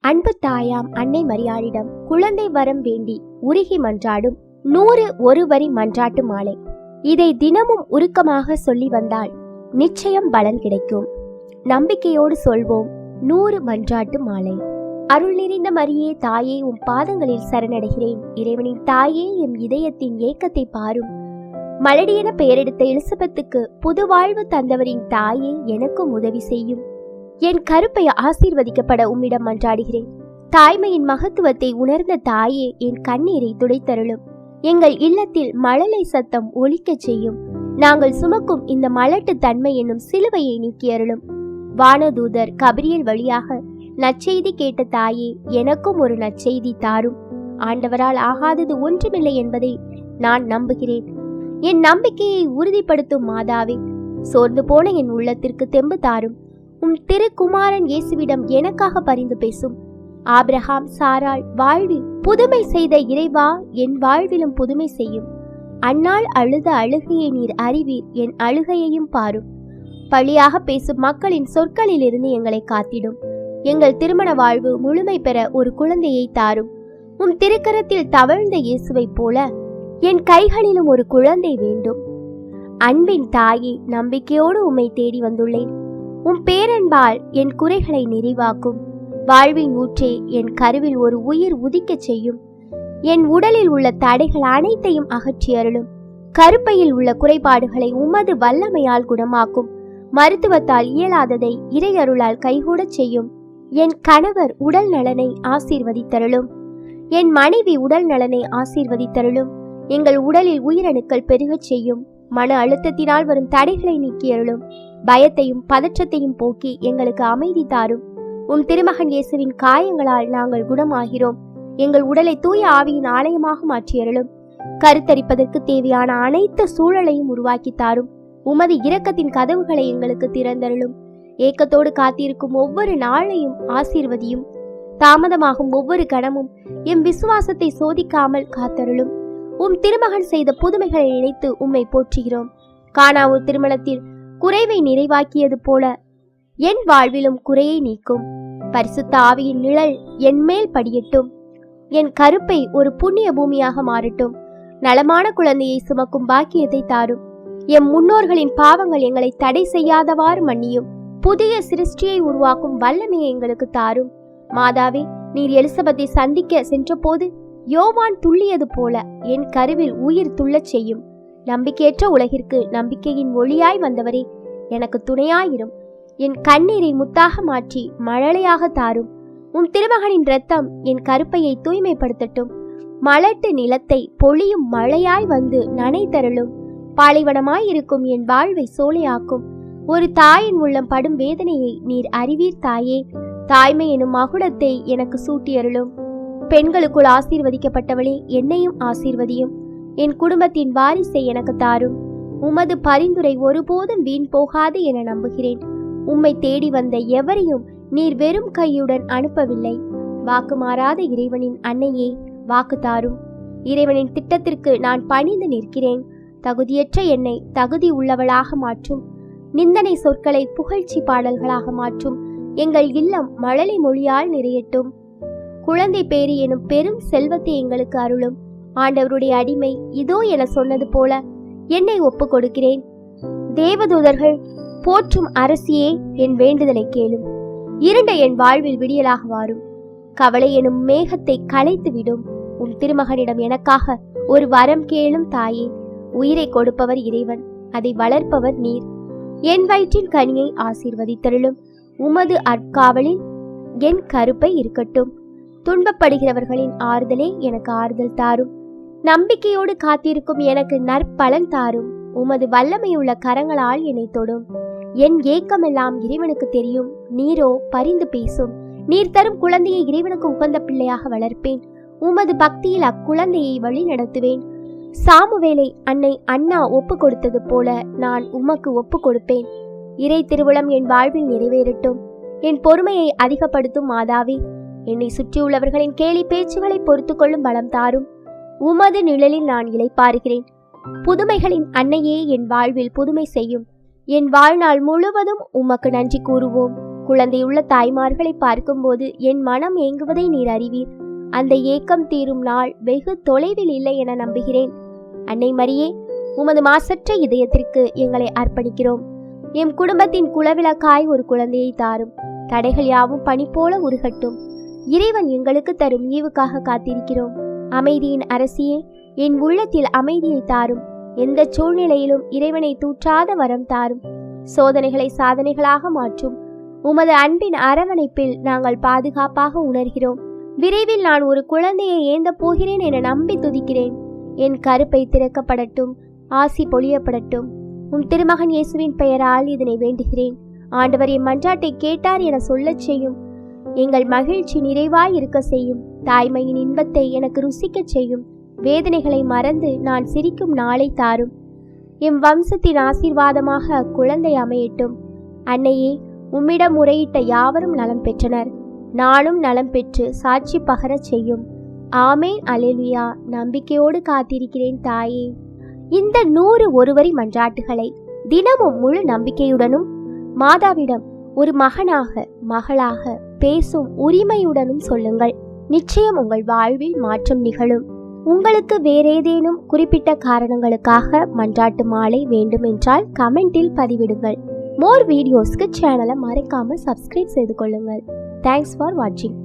அன்பு தாயாம் அன்னை மரியாளிடம் குழந்தை வரம் வேண்டி உருகி மன்றாடும் 100 ஒரு வரி மன்றாட்டு மாலை. இதை தினமும் உருக்கமாக சொல்லி வந்தால் நிச்சயம் பலன் கிடைக்கும். நம்பிக்கையோடு சொல்வோம் 100 மன்றாட்டு மாலை. அருள் நிறைந்த மரியே தாயே, உம் பாதங்களில் சரணடைகிறேன். இறைவனின் தாயே, எம் இதயத்தின் ஏக்கத்தை பாரும். மலடியென பெயரெடுத்த எலிசபெத்துக்கு புது வாழ்வு தந்தவரின் தாயே, எனக்கும் உதவி செய்யும். என் கருப்பை ஆசீர்வதிக்கப்பட உம்மிடம் மன்றாடுகிறேன். தாய்மையின் மகத்துவத்தை உணர்ந்த தாயே, என் கண்ணீரை துடைத்தருளும். எங்கள் இல்லத்தில் மழலை சத்தம் ஒலிக்கச் செய்யும். நாங்கள் சுமக்கும் இந்த மலட்டு தன்மை என்னும் சிலுவையை நீக்கியருளும். வானதூதர் கபிரியல் வழியாக நற்செய்தி கேட்ட தாயே, எனக்கும் ஒரு நற்செய்தி தாரும். ஆண்டவரால் ஆகாதது ஒன்றுமில்லை என்பதை நான் நம்புகிறேன். என் நம்பிக்கையை உறுதிப்படுத்தும் மாதாவே, சோர்ந்து போன என் உள்ளத்திற்கு தெம்பு தாரும். உம் திருக்குமாரன் இயேசுவிடம் எனக்காக பரிந்து பேசும். ஆபிரகாம் சாராள் வாழ்வில் புதுமை செய்த இறைவா, என் வாழ்விலும் புதுமை செய்யும். அந்நாள் அழுத அழுகையை நீர் அறிவீர், என் அழுகையையும் பாரும். பழியாக பேசும் மக்களின் சொற்களிலிருந்து எங்களை காத்திடும். எங்கள் திருமண வாழ்வு முழுமை பெற ஒரு குழந்தையை தாரும். உம் திருக்கரத்தில் தவழ்ந்த இயேசுவை போல என் கைகளிலும் ஒரு குழந்தை வேண்டும். அன்பின் தாயே, நம்பிக்கையோடு உம்மை தேடி வந்துள்ளேன். உம் பேரன்பால் என் குறைகளை நிறைவாக்கும். வாழ்வின் ஊற்றே, என் கருவில் ஒரு உயிர் உதிக்கச் செய்யும். என் உடலில் உள்ள தடைகள் அனைத்தையும் அகற்றி அருளும். கருப்பையில் உள்ள குறைபாடுகளை உமது வல்லமையால் குணமாக்கும். மருத்துவத்தால் இயலாததை இறையருளால் கைகூடச் செய்யும். என் கணவர் உடல் நலனை ஆசீர்வதித்தருளும். என் மனைவி உடல் நலனை ஆசீர்வதித்தருளும். எங்கள் உடலில் உயிரணுக்கள் பெருகச் செய்யும். மன அழுத்தத்தினால் வரும் தடைகளை நீக்கியருளும். பயத்தையும் பதற்றத்தையும் போக்கி எங்களுக்கு அமைதி தாரும். உம் திருமகன் இயேசுவின் காயங்களால் நாங்கள் குணமாகிறோம். எங்கள் உடலை தூய ஆவியின் ஆலயமாக மாற்றியருளும். கருத்தரிப்பதற்கு தேவையான அனைத்து சூழலையும் உருவாக்கி தாரும். உமது இரக்கத்தின் கதவுகளை எங்களுக்கு திறந்தருளும். ஏக்கத்தோடு காத்திருக்கும் ஒவ்வொரு நாளையும் ஆசீர்வதியும். தாமதமாகும் ஒவ்வொரு கணமும் எம் விசுவாசத்தை சோதிக்காமல் காத்தருளும். உம் திருமகன் செய்த புதுமைகளை நினைத்து உம்மை போற்றுகிறோம். கானாவூர் திருமணத்தில் குறைவை நிறைவாக்கியது போல என் வாழ்விலும் குறையை நீக்கும். பரிசுத்த ஆவியின் நிழல் என் மேல் படியட்டும். என் கருப்பை ஒரு புண்ணிய பூமியாக மாறட்டும். நலமான குழந்தையை சுமக்கும் பாக்கியத்தை தாரும். எம் முன்னோர்களின் பாவங்கள் எங்களை தடை செய்யாதவாறு மன்னியும். புதிய சிருஷ்டியை உருவாக்கும் வல்லமையை எங்களுக்கு தாரும். மாதாவே, நீர் எலிசபெத்தை சந்திக்க சென்ற போது யோவான் துள்ளியது போல என் கருவில் உயிர் துள்ளச் செய்யும். நம்பிக்கையற்ற உலகிற்கு நம்பிக்கையின் ஒளியாய் வந்தவரே, எனக்கு துணையாயிரும். என் கண்ணீரை முத்தாக மாற்றி மழலையாக தாரும். உம் திருமகனின் இரத்தம் என் கருப்பையை தூய்மைப்படுத்தட்டும். மலட்டு நிலத்தை பொழியும் மழையாய் வந்து நனை தருளும். பாலைவனமாய் இருக்கும் என் வாழ்வை சோலையாக்கும். ஒரு தாயின் உள்ளம் படும் வேதனையை நீர் அறிவீர் தாயே. தாய்மை எனும் மகுடத்தை எனக்கு சூட்டியருளும். பெண்களுக்குள் ஆசீர்வதிக்கப்பட்டவளே, என்னையும் ஆசீர்வதியும். என் குடும்பத்தின் வாரிசை எனக்கு தாரும். உமது பரிந்துரை ஒருபோதும் வீண் போகாது என நம்புகிறேன். உம்மை தேடி வந்த எவரையும் நீர் வெறும் கையுடன் அனுப்பவில்லை. வாக்கு மாறாத இறைவனின் அன்னையே, வாக்கு தாரும். இறைவனின் திட்டத்திற்கு நான் பணிந்து நிற்கிறேன். தகுதியற்ற என்னை தகுதி உள்ளவளாக மாற்றும். நிந்தனை சொற்களை புகழ்ச்சி பாடல்களாக மாற்றும். எங்கள் இல்லம் மழலை மொழியால் நிறையட்டும். குழந்தை பேறு எனும் பெரும் செல்வத்தை எங்களுக்கு அருளும். ஆண்டவருடைய அடிமை இதோ என சொன்னது போல என்னை ஒப்பு கொடுக்கிறேன். தேவதூதர்கள் போற்றும் அரசியே, என் வேண்டுதலை கேளும். இருண்ட என் வாழ்வில் விடியலாக வாரும். கவலை எனும் மேகத்தை களைத்து விடும். உன் திருமகனிடம் எனக்காக ஒரு வரம் கேளும் தாயே. உயிரை கொடுப்பவர் இறைவன், அதை வளர்ப்பவர் நீர். என் வயிற்றின் கனியை ஆசீர்வதித்தருளும். உமது அற்காவலில் என் கருப்பை இருக்கட்டும். துன்பப்படுகிறவர்களின் ஆறுதலே எனக்கு ஆறுதல் தாரும். நம்பிக்கையோடு காத்திருக்கும் எனக்கு நற்பலன் தாரும். உமது வல்லமையுள்ள கரங்களால் என்னை தொடும். என் ஏக்கமெல்லாம் இறைவனுக்கு தெரியும். நீரோ பரிந்து பேசும். நீர் தரும் குழந்தையை இறைவனுக்கு உகந்த பிள்ளையாக வளர்ப்பேன். உமது பக்தியில் அக்குழந்தையை வழி நடத்துவேன். சாமுவேலை அன்னை அண்ணா ஒப்பு கொடுத்தது போல நான் உமக்கு ஒப்பு கொடுப்பேன். இறை திருவுளம் என் வாழ்வில் நிறைவேறட்டும். என் பொறுமையை அதிகப்படுத்தும் மாதாவே, என்னை சுற்றியுள்ளவர்களின் கேலி பேச்சுகளை பொறுத்து கொள்ளும் பலம் தாரும். உமது நிழலில் நான் இளைப்பாறுகிறேன். புதுமைகளின் அன்னையே, என் வாழ்வில் புதுமை செய்யும். என் வாழ்நாள் முழுவதும் உமக்கு நன்றி கூறுவோம். குழந்தையுள்ள தாய்மார்களை பார்க்கும்போது என் மனம் ஏங்குவதை நீர் அறிவீர். அந்த ஏக்கம் தீரும் நாள் வெகு தொலைவில் இல்லை என நம்புகிறேன். அன்னை மரியே, உமது மாசற்ற இதயத்திற்கு எங்களை அர்ப்பணிக்கிறோம். எம் குடும்பத்தின் குலவிளக்காய் ஒரு குழந்தையை தாரும். தடைகள் யாவும் பனி போல உருகட்டும். இறைவன் எங்களுக்கு தரும் ஈவுக்காக காத்திருக்கிறோம். அமைதியின் அரசியே, என் உள்ளத்தில் அமைதியை தாரும். எந்த சூழ்நிலையிலும் இறைவனை தூற்றாத வரம் தாரும். சோதனைகளை சாதனைகளாக மாற்றும். உமது அன்பின் அரவணைப்பில் நாங்கள் பாதுகாப்பாக உணர்கிறோம். விரைவில் நான் ஒரு குழந்தையை ஏந்த போகிறேன் என நம்பி துதிக்கிறேன். என் கருப்பை திறக்கப்படட்டும், ஆசி பொழியப்படட்டும். உம் திருமகன் இயேசுவின் பெயரால் இதனை வேண்டுகிறேன். ஆண்டவர் என் மன்றாட்டை கேட்டார் என சொல்லச் செய்யும். எங்கள் மகிழ்ச்சி நிறைவாய் இருக்க செய்யும். தாய்மையின் இன்பத்தை எனக்கு ருசிக்கச் செய்யும். வேதனைகளை மறந்து நான் சிரிக்கும் நாளை தாரும். எம் வம்சத்தின் ஆசீர்வாதமாக அக்குழந்தை அமையட்டும். அன்னையே, உம்மிடம் முறையிட்ட யாவரும் நலம் பெற்றனர். நானும் நலம் பெற்று சாட்சி பகரச் செய்யும். ஆமேன். அல்லேலூயா. நம்பிக்கையோடு காத்திருக்கிறேன் தாயே. இந்த 100 ஒருவரி மன்றாட்டுகளை தினமும் முழு நம்பிக்கையுடனும் மாதாவிடம் ஒரு மகனாக மகளாக பேசும் உரிமையுடனும் சொல்லுங்கள். நிச்சயம் உங்கள் வாழ்வில் மாற்றம் நிகழும். உங்களுக்கு வேறேதேனும் குறிப்பிட்ட காரணங்களுக்காக மன்றாட்டு மாலை வேண்டும் என்றால் கமெண்டில் பதிவிடுங்கள். மோர் வீடியோஸ்க்கு சேனலை மறக்காம சப்ஸ்கிரைப் செய்து கொள்ளுங்கள். தேங்க்ஸ் ஃபார் வாட்சிங்.